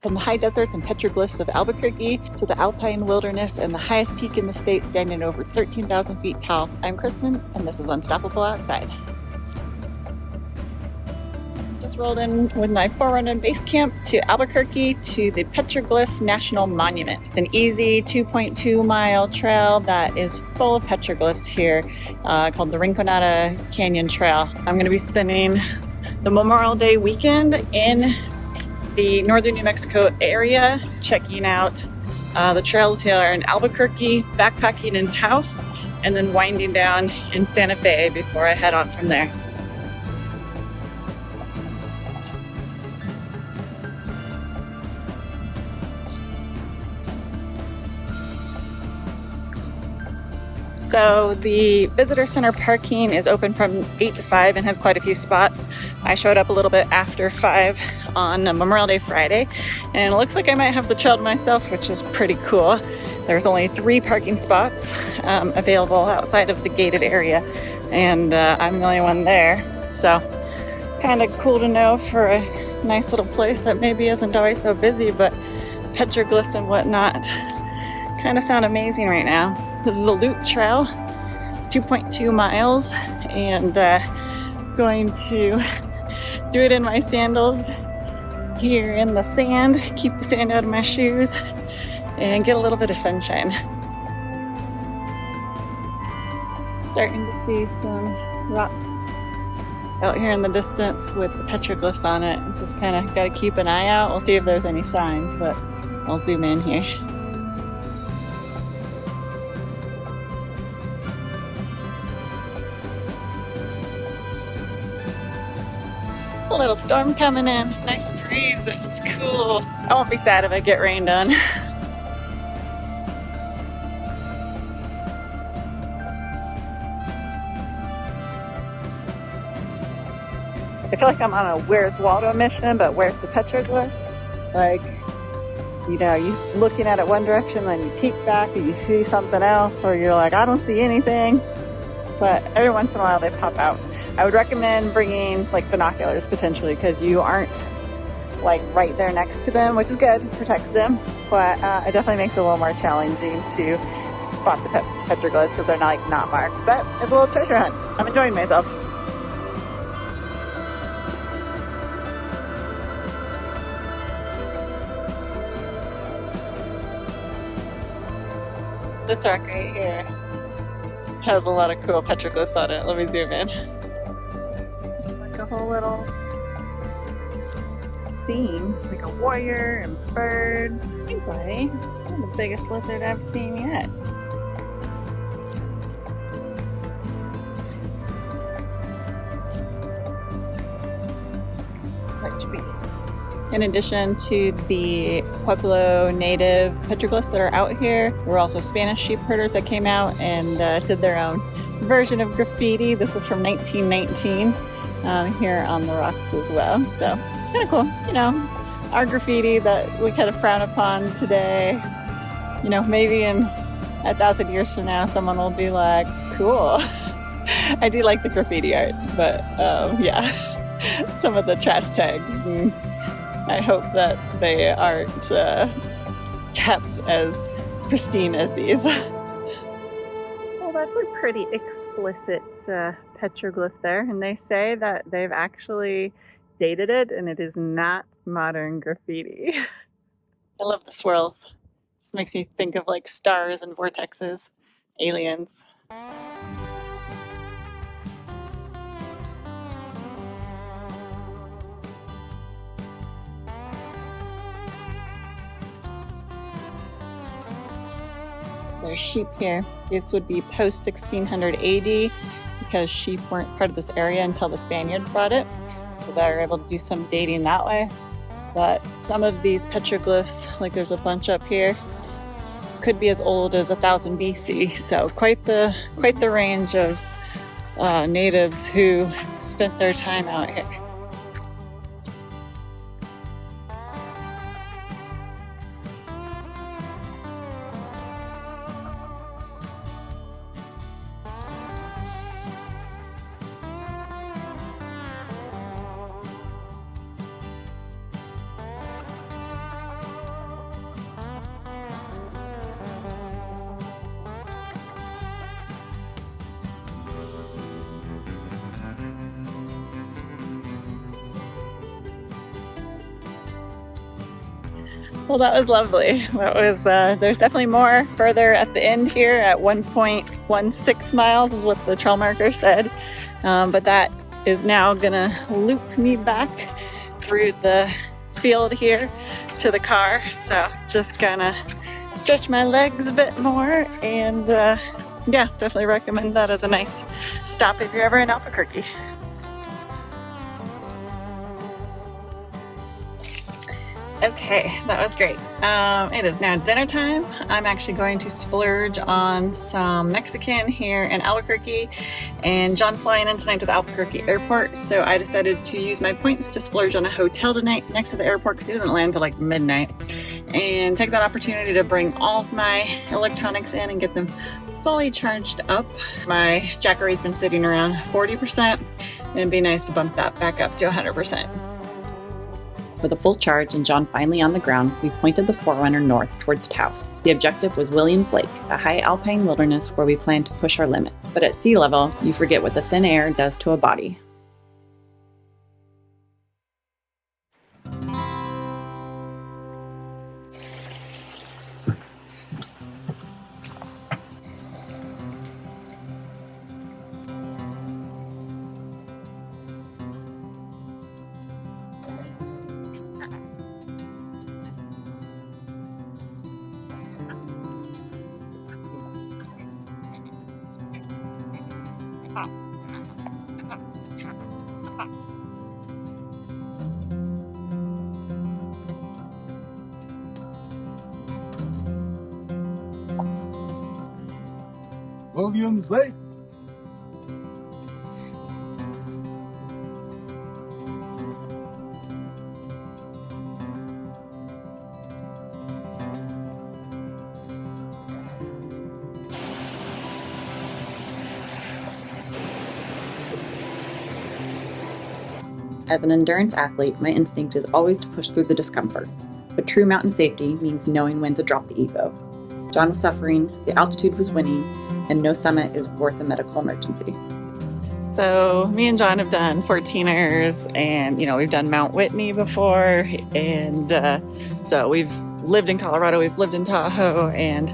From the high deserts and petroglyphs of Albuquerque to the alpine wilderness and the highest peak in the state standing at over 13,000 feet tall, I'm Kristen, and this is Unstoppable Outside. Just rolled in with my 4-Run Basecamp to Albuquerque to the Petroglyph National Monument. It's an easy 2.2 mile trail that is full of petroglyphs here called the Rinconada Canyon Trail. I'm going to be spending the Memorial Day weekend in the northern New Mexico area, checking out the trails here in Albuquerque, backpacking in Taos, and then winding down in Santa Fe before I head on from there. So the visitor center parking is open from 8 to 5 and has quite a few spots. I showed up a little bit after 5 on Memorial Day Friday, and it looks like I might have the trail to myself, which is pretty cool. There's only 3 parking spots available outside of the gated area, and I'm the only one there. So kind of cool to know for a nice little place that maybe isn't always so busy, but petroglyphs and whatnot kind of sound amazing right now. This is a loop trail, 2.2 miles, and going to do it in my sandals here in the sand, keep the sand out of my shoes, and get a little bit of sunshine. Starting to see some rocks out here in the distance with the petroglyphs on it. Just kind of got to keep an eye out. We'll see if there's any signs, but I'll zoom in here. A little storm coming in. Nice breeze. It's cool. I won't be sad if I get rained on. I feel like I'm on a Where's Waldo mission, but where's the petroglyph? Like, you know, you looking at it one direction, then you peek back and you see something else, or you're like, I don't see anything. But every once in a while they pop out. I would recommend bringing like binoculars potentially, because you aren't like right there next to them, which is good, it protects them, but it definitely makes it a little more challenging to spot the petroglyphs because they're not marked. But it's a little treasure hunt. I'm enjoying myself. This rock right here has a lot of cool petroglyphs on it. Let me zoom in. A whole little scene, like a warrior and birds. Hey buddy, you're the biggest lizard I've seen yet. In addition to the Pueblo native petroglyphs that are out here, there were also Spanish sheep herders that came out and did their own version of graffiti. This is from 1919. Here on the rocks as well. So kind of cool. You know, our graffiti that we kind of frown upon today, you know, maybe in 1,000 years from now someone will be like, cool. I do like the graffiti art, but yeah, some of the trash tags, I hope that they aren't kept as pristine as these. Well, that's a pretty explicit petroglyph there, and they say that they've actually dated it and it is not modern graffiti. I love the swirls. Just makes me think of like stars and vortexes, aliens. There's sheep here. This would be post 1600 AD because sheep weren't part of this area until the Spaniards brought it. So they were able to do some dating that way. But some of these petroglyphs, like there's a bunch up here, could be as old as 1000 BC. So quite the range of natives who spent their time out here. Well, that was lovely. That was, there's definitely more further at the end here at 1.16 miles is what the trail marker said. But that is now gonna loop me back through the field here to the car. So just gonna stretch my legs a bit more, and yeah, definitely recommend that as a nice stop if you're ever in Albuquerque. Okay, that was great. It is now dinner time. I'm actually going to splurge on some Mexican here in Albuquerque, and John's flying in tonight to the Albuquerque airport, so I decided to use my points to splurge on a hotel tonight next to the airport because he doesn't land till like midnight, and take that opportunity to bring all of my electronics in and get them fully charged up. My Jackery's been sitting around 40%, and it'd be nice to bump that back up to 100%. With a full charge and John finally on the ground, we pointed the Forerunner north towards Taos. The objective was Williams Lake, a high alpine wilderness where we planned to push our limit. But at sea level, you forget what the thin air does to a body. Williams Lake. As an endurance athlete, my instinct is always to push through the discomfort. But true mountain safety means knowing when to drop the ego. John was suffering, the altitude was winning, and no summit is worth a medical emergency. So me and John have done 14ers, and we've done Mount Whitney before, and so we've lived in Colorado, we've lived in Tahoe, and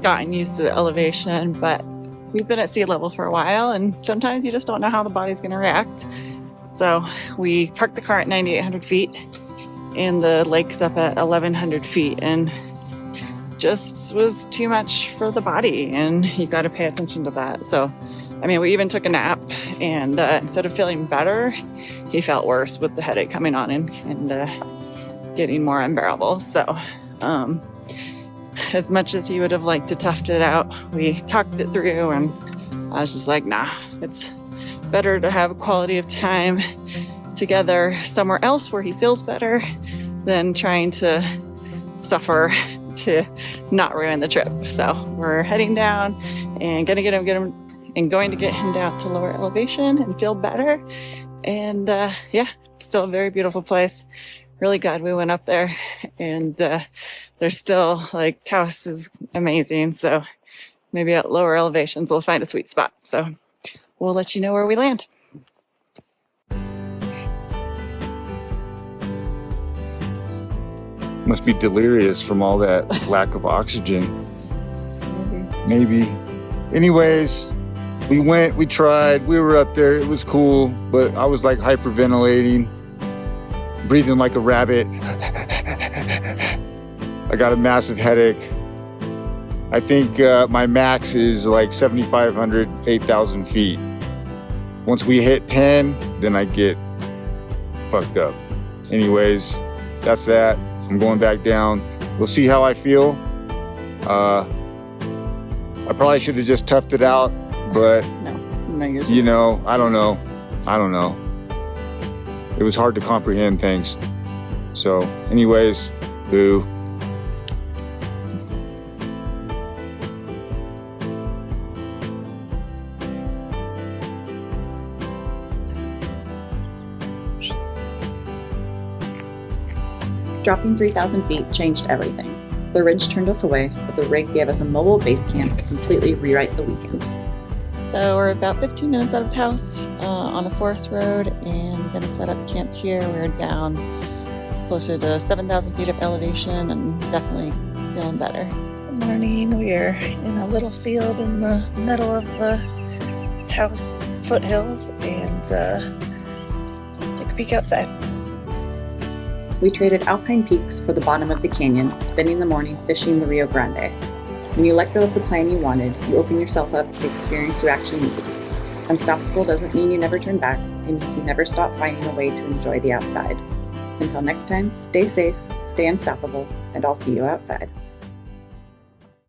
gotten used to the elevation, but we've been at sea level for a while, and sometimes you just don't know how the body's going to react. So we parked the car at 9,800 feet, and the lake's up at 1,100 feet, and just was too much for the body, and you got to pay attention to that. So, we even took a nap, and instead of feeling better, he felt worse with the headache coming on and getting more unbearable. So, as much as he would have liked to tough it out, we talked it through, and I was just like, nah, it's better to have quality of time together somewhere else where he feels better than trying to suffer to not ruin the trip. So we're heading down and going to get him down to lower elevation and feel better. And yeah, it's still a very beautiful place. Really glad we went up there, and there's still Taos is amazing. So maybe at lower elevations we'll find a sweet spot. So we'll let you know where we land. Must be delirious from all that lack of oxygen. Maybe. Anyways, we tried, we were up there, it was cool, but I was hyperventilating, breathing like a rabbit. I got a massive headache. I think my max is 7,500, 8,000 feet. Once we hit 10, then I get fucked up. Anyways, that's that. I'm going back down. We'll see how I feel. I probably should have just toughed it out, but I don't know. It was hard to comprehend things. So anyways, boo. Dropping 3,000 feet changed everything. The ridge turned us away, but the rig gave us a mobile base camp to completely rewrite the weekend. So we're about 15 minutes out of Taos on a forest road, and going to set up camp here. We're down closer to 7,000 feet of elevation and definitely feeling better. Good morning. We are in a little field in the middle of the Taos Foothills and take a peek outside. We traded alpine peaks for the bottom of the canyon, spending the morning fishing the Rio Grande. When you let go of the plan you wanted, you open yourself up to the experience you actually need. Unstoppable doesn't mean you never turn back. It means you never stop finding a way to enjoy the outside. Until next time, stay safe, stay unstoppable, and I'll see you outside.